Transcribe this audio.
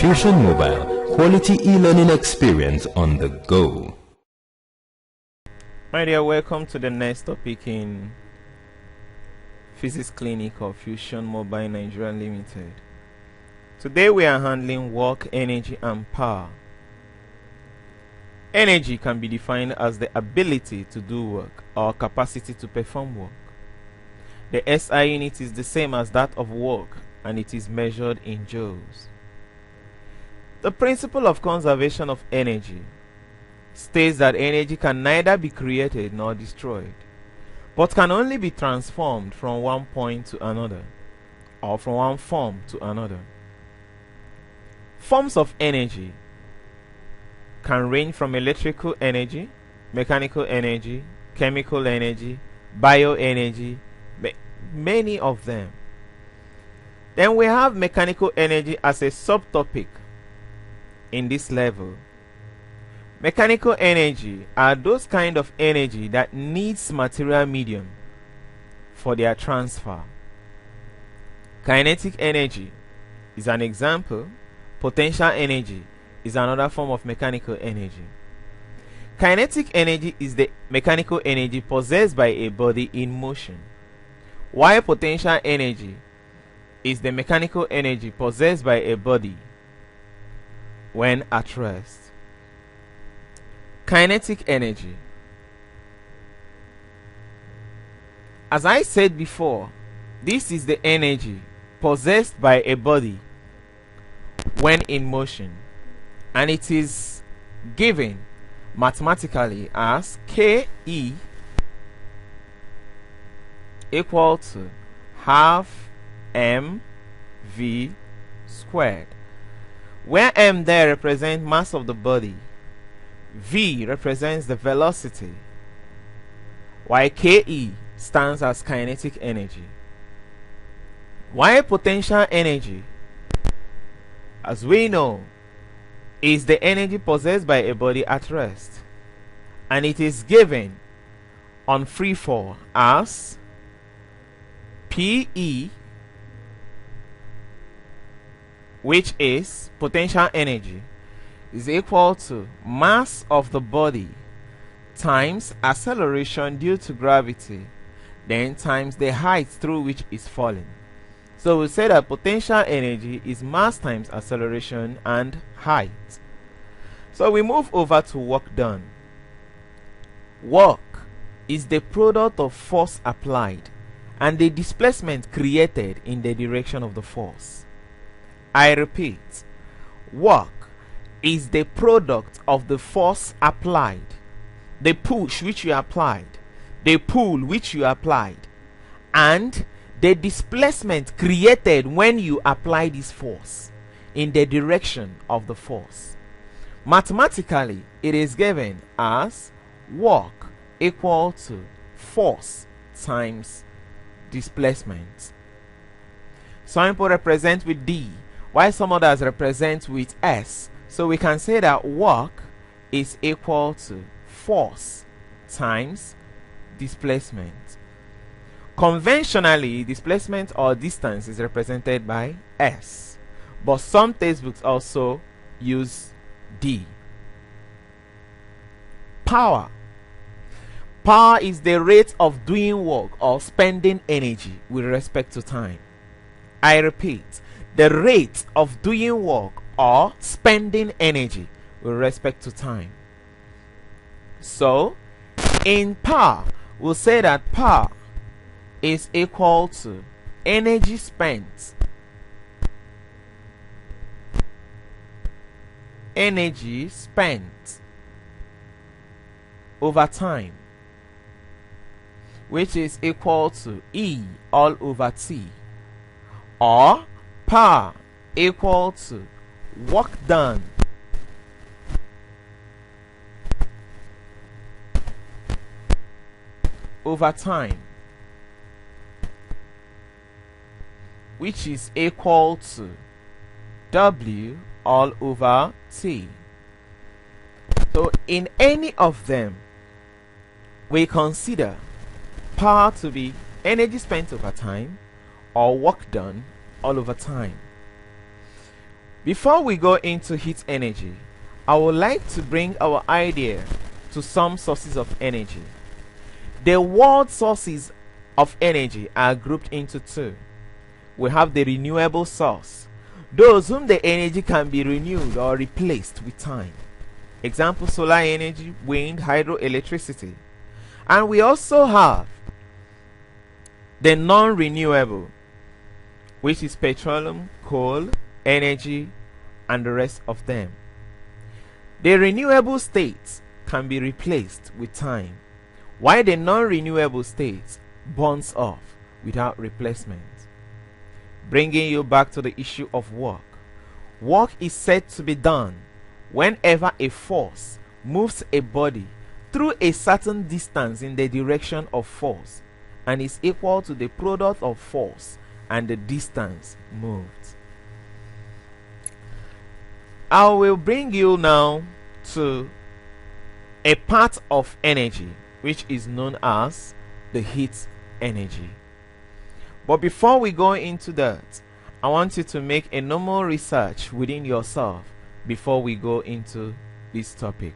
Fusion Mobile, quality e-learning experience on the go. My dear, welcome to the next topic in Physics Clinic of Fusion Mobile Nigeria Limited. Today we are handling work, energy and power. Energy can be defined as the ability to do work or capacity to perform work. The SI unit is the same as that of work and it is measured in joules. The principle of conservation of energy states that energy can neither be created nor destroyed, but can only be transformed from one point to another, or from one form to another. Forms of energy can range from electrical energy, mechanical energy, chemical energy, bioenergy, many of them. Then we have mechanical energy as a subtopic in this level. Mechanical energy are those kind of energy that needs material medium for their transfer. Kinetic energy is an example. Potential energy is another form of mechanical energy. Kinetic energy is the mechanical energy possessed by a body in motion, while potential energy is the mechanical energy possessed by a body when at rest. Kinetic energy. As I said before, this is the energy possessed by a body when in motion, and it is given mathematically as Ke equal to half mv squared, where m there represents mass of the body, v represents the velocity, while Ke stands as kinetic energy. While potential energy, as we know, is the energy possessed by a body at rest, and it is given on free fall as Pe, which is potential energy, is equal to mass of the body times acceleration due to gravity, then times the height through which is falling. So we say that potential energy is mass times acceleration and height. So we move over to work done. Work is the product of force applied and the displacement created in the direction of the force. I repeat, work is the product of the force applied, the push which you applied, the pull which you applied, and the displacement created when you apply this force in the direction of the force. Mathematically, it is given as work equal to force times displacement. Some people represent with D, while some others represent with S. So we can say that work is equal to force times displacement. Conventionally, displacement or distance is represented by S, but some textbooks also use D. Power. Power is the rate of doing work or spending energy with respect to time. I repeat, the rate of doing work or spending energy with respect to time. So, in power, we'll say that power is equal to energy spent over time, which is equal to E all over T, or power equal to work done over time, which is equal to W all over T. So in any of them, we consider power to be energy spent over time or work done all over time. Before we go into heat energy, I would like to bring our idea to some sources of energy. The world sources of energy are grouped into two. We have the renewable source, those whom the energy can be renewed or replaced with time. Example, solar energy, wind, hydroelectricity. And we also have the non-renewable, which is petroleum, coal, energy, and the rest of them. The renewable states can be replaced with time, while the non-renewable states burns off without replacement. Bringing you back to the issue of work. Work is said to be done whenever a force moves a body through a certain distance in the direction of force and is equal to the product of force and the distance moved. I will bring you now to a part of energy which is known as the heat energy. But before we go into that, I want you to make a normal research within yourself before we go into this topic.